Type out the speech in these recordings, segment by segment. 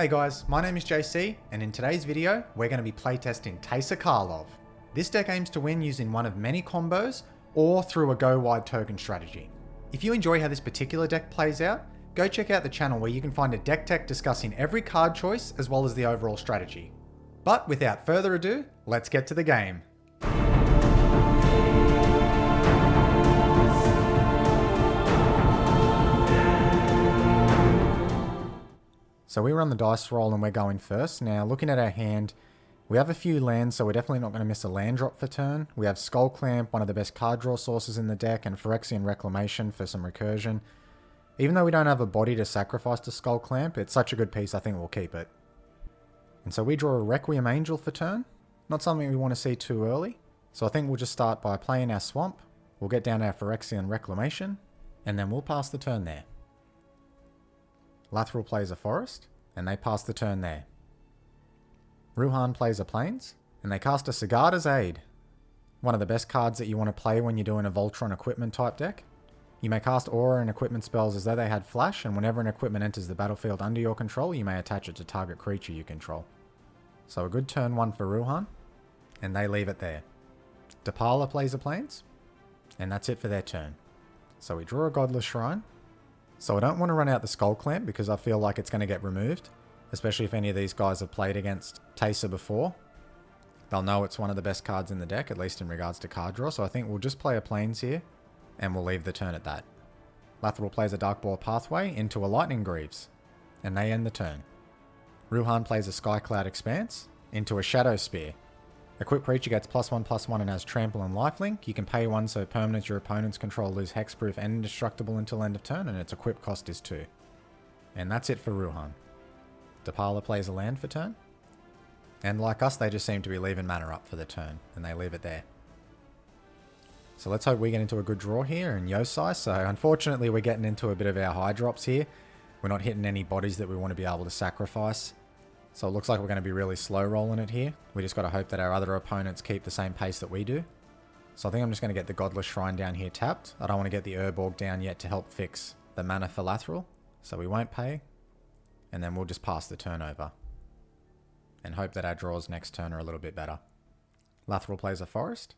Hey guys, my name is JC, and in today's video, we're going to be playtesting Teysa Karlov. This deck aims to win using one of many combos, or through a go-wide token strategy. If you enjoy how this particular deck plays out, go check out the channel where you can find a deck tech discussing every card choice as well as the overall strategy. But without further ado, let's get to the game. So we run the dice roll and we're going first. Now looking at our hand, we have a few lands, so we're definitely not going to miss a land drop for turn. We have Skull Clamp, one of the best card draw sources in the deck, and Phyrexian Reclamation for some recursion. Even though we don't have a body to sacrifice to Skull Clamp, it's such a good piece, I think we'll keep it. And so we draw a Requiem Angel for turn. Not something we want to see too early. So I think we'll just start by playing our Swamp. We'll get down our Phyrexian Reclamation, and then we'll pass the turn there. Lathril plays a Forest, and they pass the turn there. Ruhan plays a Plains, and they cast a Sigarda's Aid. One of the best cards that you want to play when you're doing a Voltron equipment type deck. You may cast aura and equipment spells as though they had flash, and whenever an equipment enters the battlefield under your control, you may attach it to target creature you control. So a good turn one for Ruhan, and they leave it there. Depala plays a Plains, and that's it for their turn. So we draw a Godless Shrine. So I don't want to run out the Skull Clamp because I feel like it's going to get removed, especially if any of these guys have played against Teysa before. They'll know it's one of the best cards in the deck, at least in regards to card draw, so I think we'll just play a Plains here, and we'll leave the turn at that. Lathril plays a Darkboar Pathway into a Lightning Greaves, and they end the turn. Ruhan plays a Skycloud Expanse into a Shadow Spear. Equipped creature gets +1/+1 and has Trample and Lifelink. You can pay 1 so permanents your opponents control lose hexproof and indestructible until end of turn, and its equip cost is 2. And that's it for Ruhan. Depala plays a land for turn. And like us, they just seem to be leaving mana up for the turn, and they leave it there. So let's hope we get into a good draw here in Yosai. So unfortunately, we're getting into a bit of our high drops here. We're not hitting any bodies that we want to be able to sacrifice. So it looks like we're going to be really slow rolling it here. We just got to hope that our other opponents keep the same pace that we do. So I think I'm just going to get the Godless Shrine down here tapped. I don't want to get the Urborg down yet to help fix the mana for Lathril. So we won't pay. And then we'll just pass the turn over. And hope that our draws next turn are a little bit better. Lathril plays a Forest.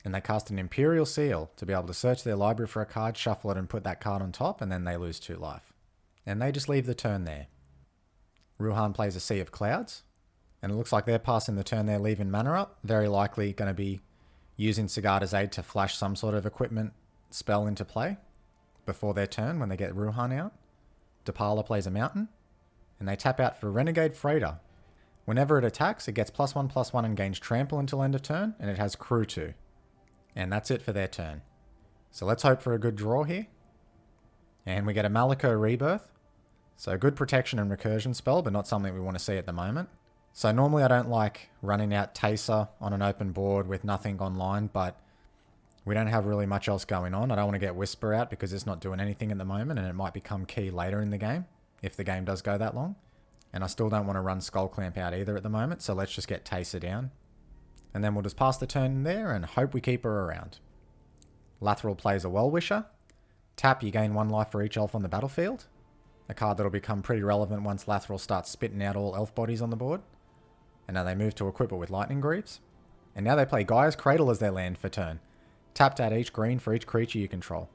And they cast an Imperial Seal to be able to search their library for a card, shuffle it and put that card on top, and then they lose 2 life. And they just leave the turn there. Ruhan plays a Sea of Clouds, and it looks like they're passing the turn there, leaving mana up. Very likely going to be using Sigarda's Aid to flash some sort of equipment spell into play before their turn when they get Ruhan out. Depala plays a Mountain, and they tap out for Renegade Freighter. Whenever it attacks, it gets +1/+1 and gains Trample until end of turn, and it has Crew 2. And that's it for their turn. So let's hope for a good draw here. And we get a Maliko Rebirth. So good protection and recursion spell, but not something we want to see at the moment. So normally I don't like running out Teysa on an open board with nothing online, but we don't have really much else going on. I don't want to get Whisper out because it's not doing anything at the moment, and it might become key later in the game, if the game does go that long. And I still don't want to run Skull Clamp out either at the moment, so let's just get Teysa down. And then we'll just pass the turn there and hope we keep her around. Lathril plays a Well-Wisher. Tap, you gain 1 life for each elf on the battlefield. A card that'll become pretty relevant once Lathril starts spitting out all elf bodies on the board. And now they move to equip it with Lightning Greaves. And now they play Gaia's Cradle as their land for turn. Tap to add each green for each creature you control.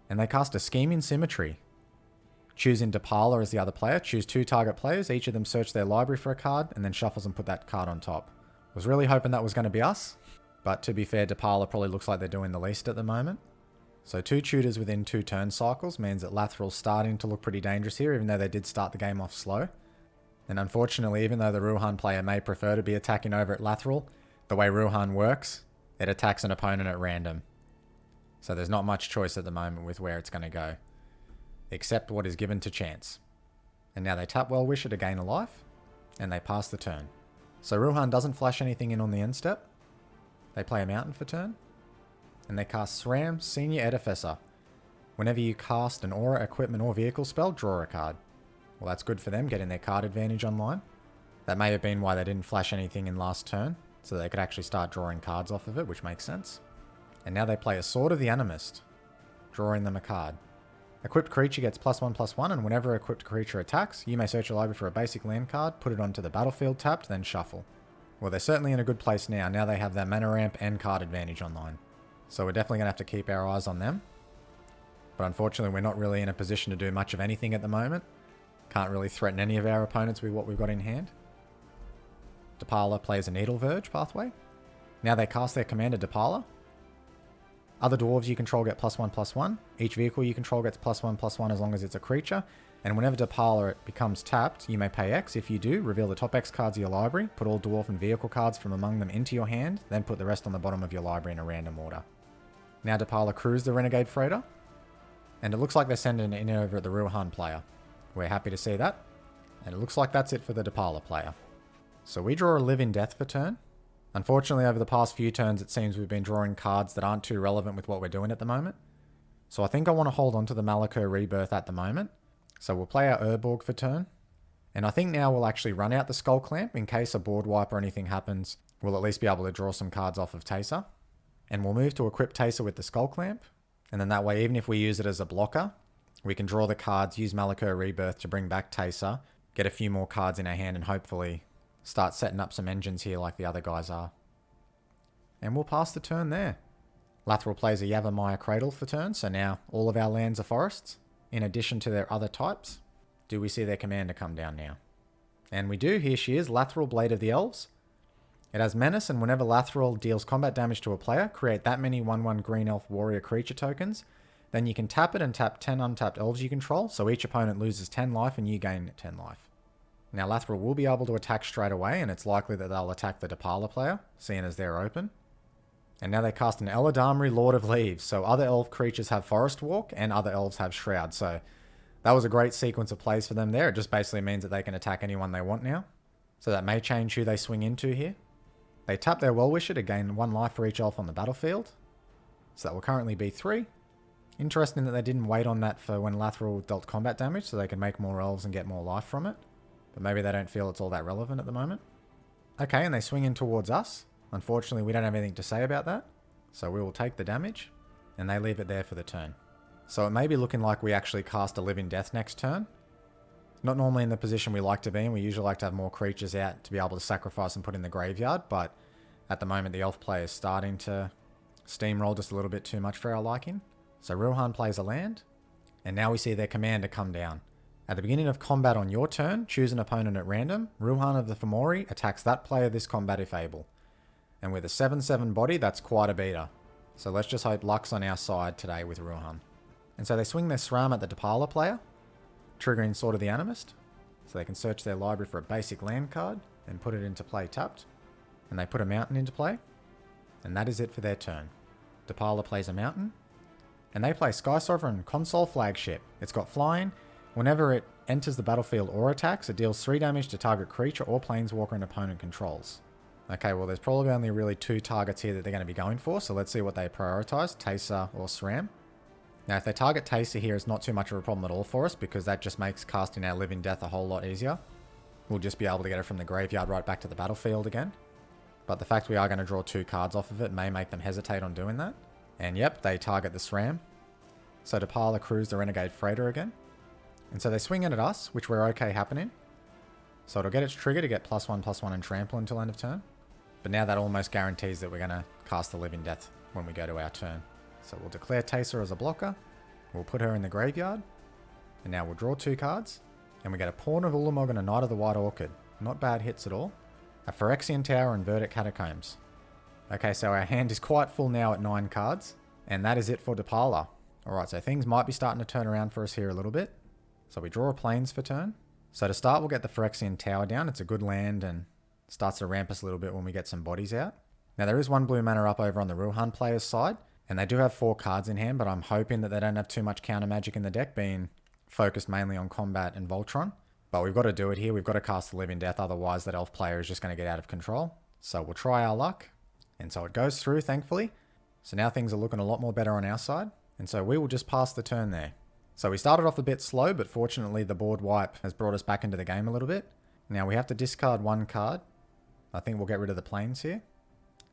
And they cast a Scheming Symmetry. Choosing Depala as the other player, choose 2 target players, each of them search their library for a card, and then shuffles and put that card on top. Was really hoping that was going to be us, but to be fair, Depala probably looks like they're doing the least at the moment. So 2 tutors within 2 turn cycles means that Lathril's starting to look pretty dangerous here, even though they did start the game off slow. And unfortunately, even though the Ruhan player may prefer to be attacking over at Lathril, the way Ruhan works, it attacks an opponent at random. So there's not much choice at the moment with where it's going to go, except what is given to chance. And now they tap Well-Wisher to gain a life, and they pass the turn. So Ruhan doesn't flash anything in on the end step. They play a Mountain for turn. And they cast SRAM Senior Edificer. Whenever you cast an aura, equipment, or vehicle spell, draw a card. Well, that's good for them, getting their card advantage online. That may have been why they didn't flash anything in last turn, so they could actually start drawing cards off of it, which makes sense. And now they play a Sword of the Animist, drawing them a card. Equipped creature gets +1/+1, and whenever an equipped creature attacks, you may search your library for a basic land card, put it onto the battlefield tapped, then shuffle. Well, they're certainly in a good place now. Now they have their mana ramp and card advantage online. So we're definitely going to have to keep our eyes on them. But unfortunately, we're not really in a position to do much of anything at the moment. Can't really threaten any of our opponents with what we've got in hand. Depala plays a Needle Verge pathway. Now they cast their commander Depala. Other dwarves you control get +1/+1. Each vehicle you control gets +1/+1 as long as it's a creature. And whenever Depala becomes tapped, you may pay X. If you do, reveal the top X cards of your library, put all dwarf and vehicle cards from among them into your hand, then put the rest on the bottom of your library in a random order. Now Depala crews the Renegade Freighter. And it looks like they're sending it in over at the Ruhan player. We're happy to see that. And it looks like that's it for the Depala player. So we draw a Live in Death for turn. Unfortunately, over the past few turns, it seems we've been drawing cards that aren't too relevant with what we're doing at the moment. So I think I want to hold on to the Malakir Rebirth at the moment. So we'll play our Urborg for turn. And I think now we'll actually run out the Skull Clamp in case a board wipe or anything happens. We'll at least be able to draw some cards off of Teysa. And we'll move to equip Teysa with the Skull Clamp. And then that way, even if we use it as a blocker, we can draw the cards, use Malakir Rebirth to bring back Teysa, get a few more cards in our hand, and hopefully start setting up some engines here like the other guys are. And we'll pass the turn there. Lathril plays a Yavimaya Cradle for turn, so now all of our lands are forests, in addition to their other types. Do we see their commander come down now? And we do. Here she is, Lathril, Blade of the Elves. It has Menace, and whenever Lathril deals combat damage to a player, create that many 1/1 Green Elf Warrior creature tokens. Then you can tap it and tap 10 untapped elves you control, so each opponent loses 10 life and you gain 10 life. Now Lathril will be able to attack straight away, and it's likely that they'll attack the Depala player, seeing as they're open. And now they cast an Eladamri, Lord of Leaves, so other elf creatures have Forest Walk and other elves have Shroud, so that was a great sequence of plays for them there. It just basically means that they can attack anyone they want now. So that may change who they swing into here. They tap their Well-Wisher to gain 1 life for each elf on the battlefield. So that will currently be 3. Interesting that they didn't wait on that for when Lathril dealt combat damage, so they could make more elves and get more life from it. But maybe they don't feel it's all that relevant at the moment. Okay, and they swing in towards us. Unfortunately, we don't have anything to say about that. So we will take the damage, and they leave it there for the turn. So it may be looking like we actually cast a Live in Death next turn. Not normally in the position we like to be in. We usually like to have more creatures out to be able to sacrifice and put in the graveyard, but at the moment the elf player is starting to steamroll just a little bit too much for our liking. So Ruhan plays a land, and now we see their commander come down. At the beginning of combat on your turn, choose an opponent at random. Ruhan of the Fomori attacks that player this combat if able. And with a 7/7 body, that's quite a beater. So let's just hope luck's on our side today with Ruhan. And so they swing their SRAM at the Depala player, triggering Sword of the Animist. So they can search their library for a basic land card and put it into play tapped. And they put a mountain into play. And that is it for their turn. Depala plays a mountain. And they play Sky Sovereign Console Flagship. It's got flying. Whenever it enters the battlefield or attacks, it deals 3 damage to target creature or planeswalker an opponent controls. Okay, well there's probably only really 2 targets here that they're going to be going for, so let's see what they prioritize, Teysa or SRAM. Now if they target Teysa here, it's not too much of a problem at all for us, because that just makes casting our Live in Death a whole lot easier. We'll just be able to get it from the graveyard right back to the battlefield again. But the fact we are going to draw 2 cards off of it may make them hesitate on doing that. And yep, they target the SRAM. So Depala crews the Renegade Freighter again. And so they swing in at us, which we're okay happening. So it'll get its trigger to get +1/+1 and trample until end of turn. But now that almost guarantees that we're going to cast the Live in Death when we go to our turn. So we'll declare Teysa as a blocker. We'll put her in the graveyard. And now we'll draw 2 cards. And we get a Pawn of Ulamog and a Knight of the White Orchid. Not bad hits at all. A Phyrexian Tower and Verdict Catacombs. Okay, so our hand is quite full now at 9 cards. And that is it for Depala. Alright, so things might be starting to turn around for us here a little bit. So we draw a Plains for turn. So to start, we'll get the Phyrexian Tower down. It's a good land and starts to ramp us a little bit when we get some bodies out. Now there is 1 blue mana up over on the Ruhan player's side. And they do have 4 cards in hand, but I'm hoping that they don't have too much counter magic in the deck, being focused mainly on combat and Voltron. But we've got to do it here. We've got to cast the Live in Death, otherwise that elf player is just going to get out of control. So we'll try our luck. And so it goes through, thankfully. So now things are looking a lot more better on our side. And so we will just pass the turn there. So we started off a bit slow, but fortunately the board wipe has brought us back into the game a little bit. Now we have to discard 1 card. I think we'll get rid of the Plains here.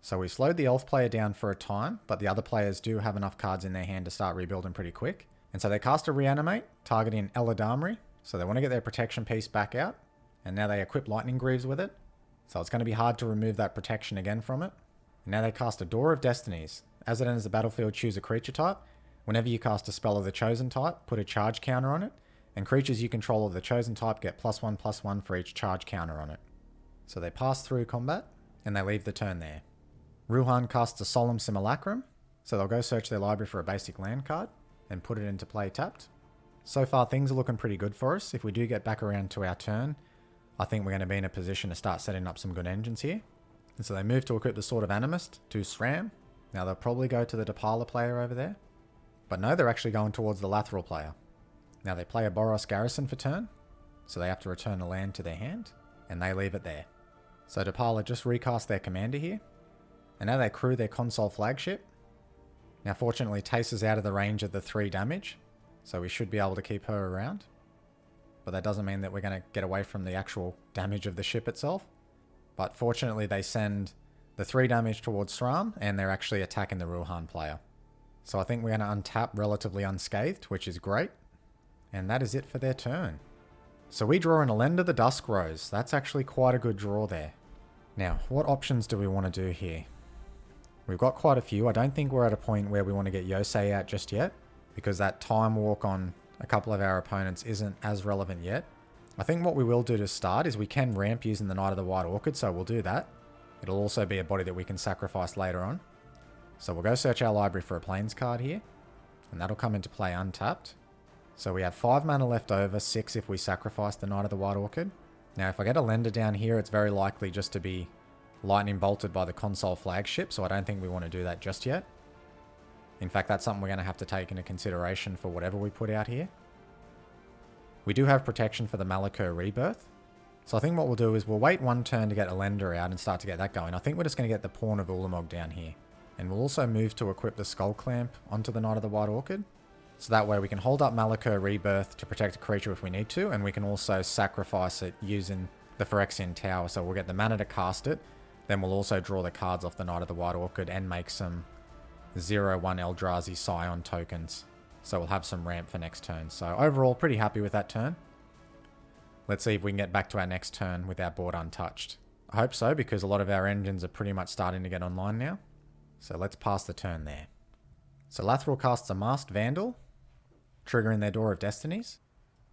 So we slowed the elf player down for a time, but the other players do have enough cards in their hand to start rebuilding pretty quick. And so they cast a Reanimate, targeting Eladamri. So they want to get their protection piece back out. And now they equip Lightning Greaves with it. So it's going to be hard to remove that protection again from it. And now they cast a Door of Destinies. As it enters the battlefield, choose a creature type. Whenever you cast a spell of the chosen type, put a charge counter on it. And creatures you control of the chosen type get +1/+1 for each charge counter on it. So they pass through combat, and they leave the turn there. Ruhan casts a Solemn Simulacrum. So they'll go search their library for a basic land card and put it into play tapped. So far things are looking pretty good for us. If we do get back around to our turn, I think we're going to be in a position to start setting up some good engines here. And so they move to equip the Sword of Animist to SRAM. Now they'll probably go to the Depala player over there. But no, they're actually going towards the Lathril player. Now they play a Boros Garrison for turn. So they have to return a land to their hand. And they leave it there. So Depala just recast their commander here. And now they crew their console flagship. Now fortunately Teysa's out of the range of the 3 damage. So we should be able to keep her around. But that doesn't mean that we're going to get away from the actual damage of the ship itself. But fortunately they send the 3 damage towards SRAM, and they're actually attacking the Ruhan player. So I think we're going to untap relatively unscathed, which is great. And that is it for their turn. So we draw an Elenda the Dusk Rose. That's actually quite a good draw there. Now, what options do we want to do here? We've got quite a few. I don't think we're at a point where we want to get Yosei out just yet, because that time walk on a couple of our opponents isn't as relevant yet. I think what we will do to start is we can ramp using the Knight of the White Orchid, so we'll do that. It'll also be a body that we can sacrifice later on. So we'll go search our library for a Plains card here, and that'll come into play untapped. So we have 5 mana left over, 6 if we sacrifice the Knight of the White Orchid. Now if I get a Lender down here, it's very likely just to be lightning bolted by the console flagship, so I don't think we want to do that just yet. In fact, that's something we're going to have to take into consideration for whatever we put out here. We do have protection for the Malakir Rebirth. So I think what we'll do is we'll wait 1 turn to get a Lender out and start to get that going. I think we're just going to get the Pawn of Ulamog down here. And we'll also move to equip the Skull Clamp onto the Knight of the White Orchid. So that way we can hold up Malakir Rebirth to protect a creature if we need to, and we can also sacrifice it using the Phyrexian Tower. So we'll get the mana to cast it, then we'll also draw the cards off the Knight of the White Orchid and make some 0/1 Eldrazi Scion tokens. So we'll have some ramp for next turn. So overall, pretty happy with that turn. Let's see if we can get back to our next turn with our board untouched. I hope so, because a lot of our engines are pretty much starting to get online now. So let's pass the turn there. So Lathril casts a Masked Vandal, triggering their Door of Destinies.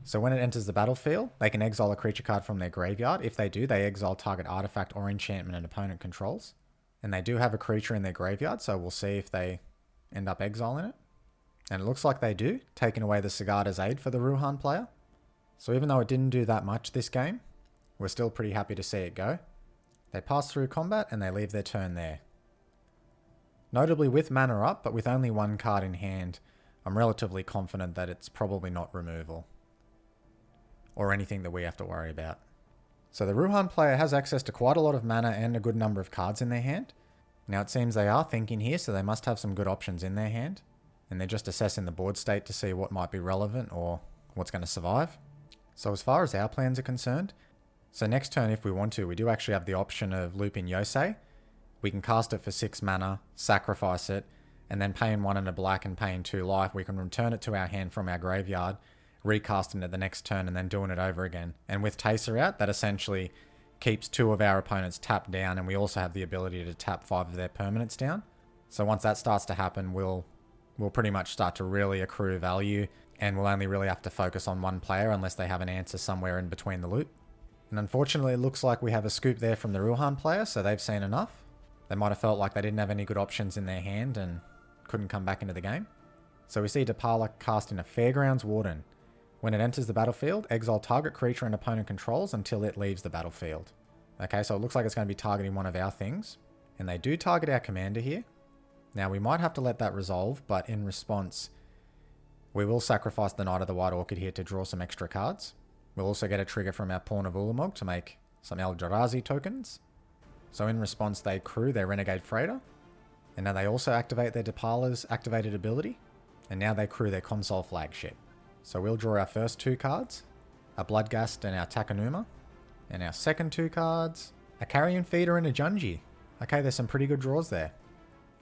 So when it enters the battlefield, they can exile a creature card from their graveyard. If they do, they exile target artifact or enchantment an opponent controls. And they do have a creature in their graveyard, so we'll see if they end up exiling it. And it looks like they do, taking away the Sigada's Aid for the Ruhan player. So even though it didn't do that much this game, we're still pretty happy to see it go. They pass through combat and they leave their turn there. Notably with mana up, but with only 1 card in hand, I'm relatively confident that it's probably not removal. Or anything that we have to worry about. So the Ruhan player has access to quite a lot of mana and a good number of cards in their hand. Now it seems they are thinking here, so they must have some good options in their hand. And they're just assessing the board state to see what might be relevant or what's going to survive. So as far as our plans are concerned, so next turn if we want to, we do actually have the option of looping Yosei. We can cast it for 6 mana, sacrifice it, and then paying 1 and a black and paying 2 life, we can return it to our hand from our graveyard, recasting it the next turn and then doing it over again. And with Teysa out, that essentially keeps 2 of our opponents tapped down, and we also have the ability to tap 5 of their permanents down. So once that starts to happen, we'll pretty much start to really accrue value, and we'll only really have to focus on 1 player unless they have an answer somewhere in between the loop. And unfortunately, it looks like we have a scoop there from the Ruhan player, so they've seen enough. They might have felt like they didn't have any good options in their hand and couldn't come back into the game. So we see Depala casting a Fairgrounds Warden. When it enters the battlefield, exile target creature and opponent controls until it leaves the battlefield. Okay, so it looks like it's going to be targeting one of our things. And they do target our commander here. Now we might have to let that resolve, but in response, we will sacrifice the Knight of the White Orchid here to draw some extra cards. We'll also get a trigger from our Pawn of Ulamog to make some Eldrazi tokens. So in response, they crew their Renegade Freighter. And now they also activate their Depala's activated ability. And now they crew their console flagship. So we'll draw our first 2 cards, a Bloodghast and our Takenuma. And our second 2 cards, a Carrion Feeder and a Junji. Okay, there's some pretty good draws there.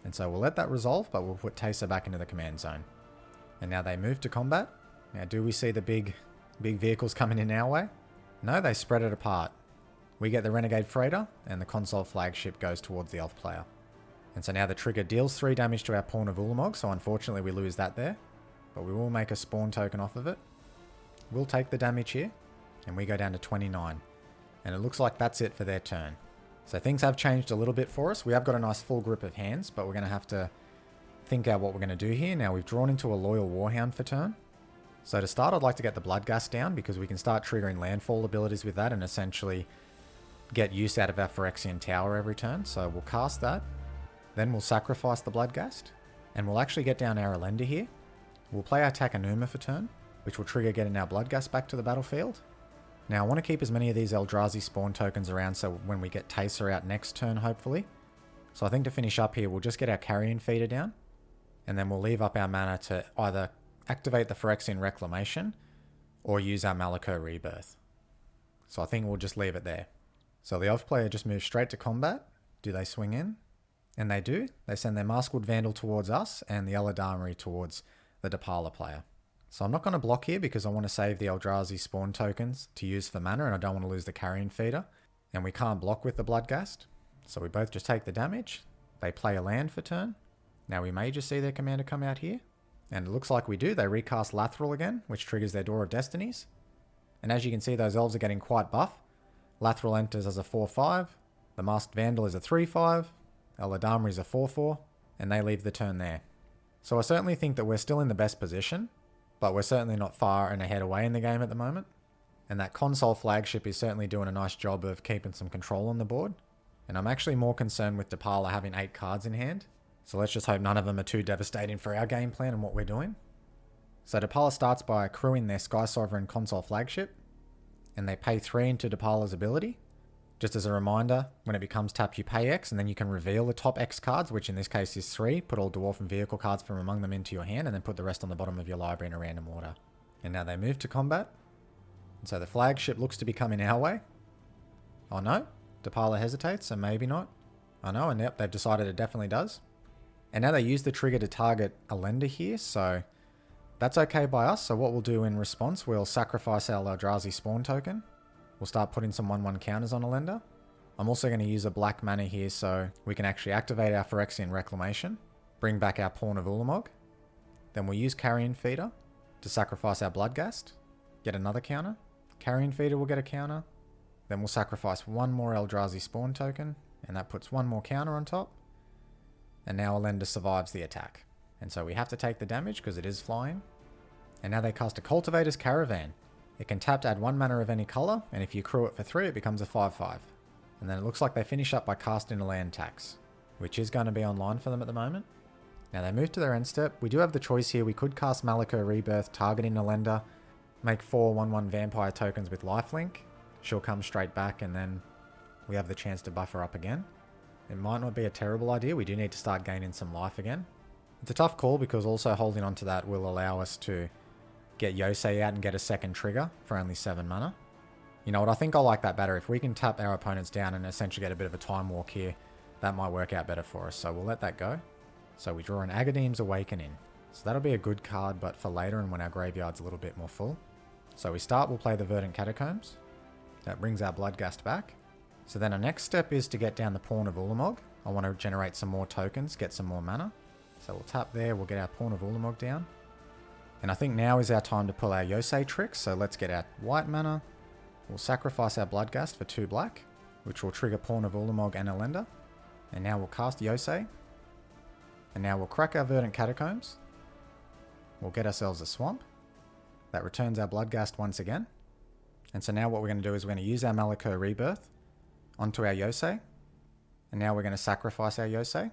And so we'll let that resolve, but we'll put Teysa back into the command zone. And now they move to combat. Now do we see the big vehicles coming in our way? No, they spread it apart. We get the Renegade Freighter, and the console flagship goes towards the Elf player. And so now the trigger deals 3 damage to our Pawn of Ulamog, so unfortunately we lose that there. But we will make a spawn token off of it. We'll take the damage here, and we go down to 29. And it looks like that's it for their turn. So things have changed a little bit for us. We have got a nice full grip of hands, but we're going to have to think out what we're going to do here. Now we've drawn into a Loyal Warhound for turn. So to start, I'd like to get the Bloodgust down, because we can start triggering landfall abilities with that and essentially get use out of our Phyrexian Tower every turn. So we'll cast that. Then we'll sacrifice the Bloodgust. And we'll actually get down our Elender here. We'll play our Takenuma for turn, which will trigger getting our Bloodgust back to the battlefield. Now I want to keep as many of these Eldrazi spawn tokens around so when we get Teysa out next turn, hopefully. So I think to finish up here, we'll just get our Carrion Feeder down. And then we'll leave up our mana to either activate the Phyrexian Reclamation or use our Malako Rebirth. So I think we'll just leave it there. So the Elf player just moves straight to combat. Do they swing in? And they do. They send their Maskwood Vandal towards us and the Eladamri towards the Depala player. So I'm not going to block here because I want to save the Eldrazi spawn tokens to use for mana, and I don't want to lose the Carrion Feeder. And we can't block with the Bloodgust. So we both just take the damage. They play a land for turn. Now we may just see their commander come out here. And it looks like we do. They recast Lathril again, which triggers their Door of Destinies. And as you can see, those elves are getting quite buff. Lathril enters as a 4-5. The Masked Vandal is a 3-5. Eladamri is a 4-4. And they leave the turn there. So I certainly think that we're still in the best position, but we're certainly not far and ahead away in the game at the moment. And that console flagship is certainly doing a nice job of keeping some control on the board. And I'm actually more concerned with Depala having 8 cards in hand. So let's just hope none of them are too devastating for our game plan and what we're doing. So Depala starts by accruing their Sky Sovereign console flagship, and they pay 3 into Depala's ability. Just as a reminder, when it becomes tapped, you pay X, and then you can reveal the top X cards, which in this case is 3. Put all Dwarf and Vehicle cards from among them into your hand, and then put the rest on the bottom of your library in a random order. And now they move to combat. And so the flagship looks to be coming our way. Oh no, Depala hesitates, so maybe not. Oh no, and yep, they've decided it definitely does. And now they use the trigger to target a lender here, so that's okay by us. So what we'll do in response, we'll sacrifice our Eldrazi spawn token. We'll start putting some 1/1 counters on a lender. I'm also going to use a black mana here so we can actually activate our Phyrexian Reclamation, bring back our Pawn of Ulamog. Then we'll use Carrion Feeder to sacrifice our Bloodgust, get another counter. Carrion Feeder will get a counter. Then we'll sacrifice 1 more Eldrazi spawn token, and that puts 1 more counter on top. And now Elender survives the attack. And so we have to take the damage because it is flying. And now they cast a Cultivator's Caravan. It can tap to add 1 mana of any colour, and if you accrue it for 3, it becomes a 5/5. And then it looks like they finish up by casting a land tax, which is going to be online for them at the moment. Now they move to their end step. We do have the choice here. We could cast Malako Rebirth, targeting Elender, make 4 1/1 vampire tokens with lifelink. She'll come straight back, and then we have the chance to buffer up again. It might not be a terrible idea. We do need to start gaining some life again. It's a tough call because also holding on to that will allow us to get Yosei out and get a second trigger for only 7 mana. You know what, I think I like that better. If we can tap our opponents down and essentially get a bit of a time walk here, that might work out better for us. So we'll let that go. So we draw an Agadeem's Awakening. So that'll be a good card, but for later and when our graveyard's a little bit more full. So we start, we'll play the Verdant Catacombs. That brings our Bloodgust back. So then our next step is to get down the Pawn of Ulamog. I want to generate some more tokens, get some more mana. So we'll tap there, we'll get our Pawn of Ulamog down. And I think now is our time to pull our Yosei tricks, so let's get our white mana. We'll sacrifice our Bloodgust for 2 black, which will trigger Pawn of Ulamog and Elender. And now we'll cast Yosei. And now we'll crack our Verdant Catacombs. We'll get ourselves a Swamp. That returns our Bloodgust once again. And so now what we're going to do is we're going to use our Malako Rebirth onto our Yosei. And now we're going to sacrifice our Yosei.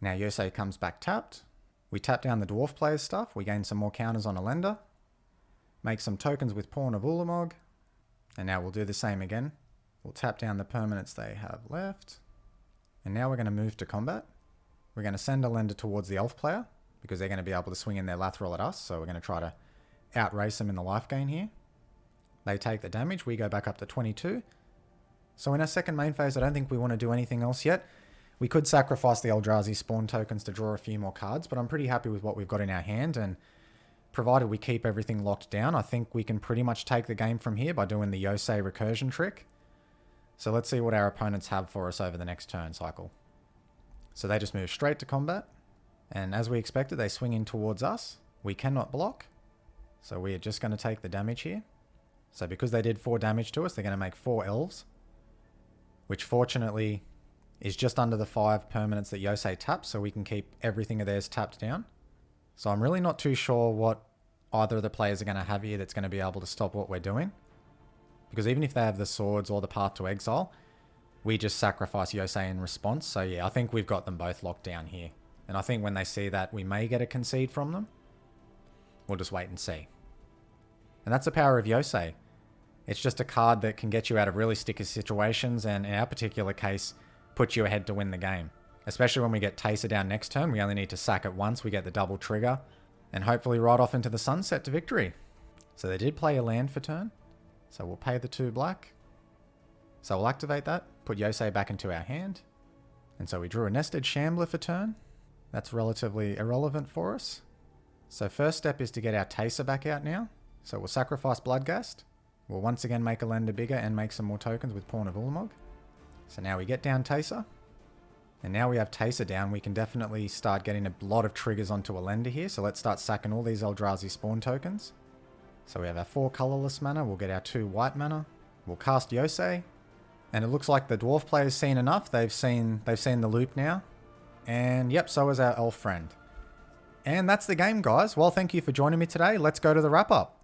Now Yosei comes back tapped. We tap down the Dwarf player's stuff. We gain some more counters on Elender. Make some tokens with Pawn of Ulamog. And now we'll do the same again. We'll tap down the permanents they have left. And now we're going to move to combat. We're going to send Elender towards the Elf player because they're going to be able to swing in their Lathril at us. So we're going to try to outrace them in the life gain here. They take the damage. We go back up to 22. So in our second main phase, I don't think we want to do anything else yet. We could sacrifice the Eldrazi spawn tokens to draw a few more cards, but I'm pretty happy with what we've got in our hand, and provided we keep everything locked down, I think we can pretty much take the game from here by doing the Yosei recursion trick. So let's see what our opponents have for us over the next turn cycle. So they just move straight to combat. And as we expected, they swing in towards us. We cannot block. So we are just going to take the damage here. So because they did 4 damage to us, they're going to make 4 Elves. Which fortunately is just under the 5 permanents that Yosei taps, so we can keep everything of theirs tapped down. So I'm really not too sure what either of the players are going to have here that's going to be able to stop what we're doing. Because even if they have the swords or the path to exile, we just sacrifice Yosei in response. So yeah, I think we've got them both locked down here. And I think when they see that, we may get a concede from them. We'll just wait and see. And that's the power of Yosei. It's just a card that can get you out of really sticky situations, and in our particular case, put you ahead to win the game. Especially when we get Teysa down next turn, we only need to sack it once, we get the double trigger, and hopefully ride off into the sunset to victory. So they did play a land for turn, so we'll pay the 2 black. So we'll activate that, put Yosei back into our hand, and so we drew a Nested Shambler for turn. That's relatively irrelevant for us. So first step is to get our Teysa back out now. So we'll sacrifice Bloodghast. We'll once again make a lender bigger and make some more tokens with Pawn of Ulamog. So now we get down Teysa. And now we have Teysa down, we can definitely start getting a lot of triggers onto a lender here. So let's start sacking all these Eldrazi spawn tokens. So we have our 4 colorless mana, we'll get our 2 white mana. We'll cast Yosei. And it looks like the dwarf player's seen enough. They've seen the loop now. And yep, so is our elf friend. And that's the game, guys. Well, thank you for joining me today. Let's go to the wrap-up.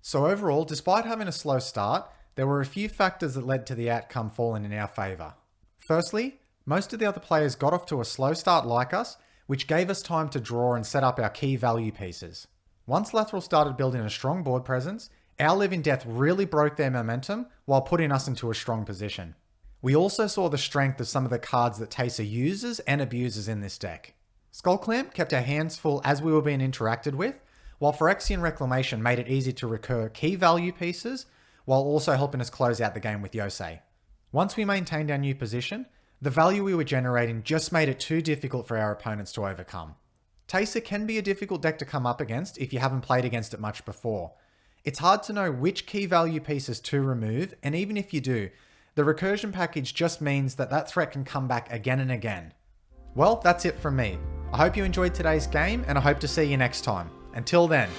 So overall, despite having a slow start, there were a few factors that led to the outcome falling in our favour. Firstly, most of the other players got off to a slow start like us, which gave us time to draw and set up our key value pieces. Once Lathril started building a strong board presence, our Live in Death really broke their momentum while putting us into a strong position. We also saw the strength of some of the cards that Teysa uses and abuses in this deck. Skullclamp kept our hands full as we were being interacted with, while Phyrexian Reclamation made it easy to recur key value pieces, while also helping us close out the game with Yosei. Once we maintained our new position, the value we were generating just made it too difficult for our opponents to overcome. Teysa can be a difficult deck to come up against if you haven't played against it much before. It's hard to know which key value pieces to remove, and even if you do, the recursion package just means that that threat can come back again and again. Well, that's it from me. I hope you enjoyed today's game, and I hope to see you next time. Until then.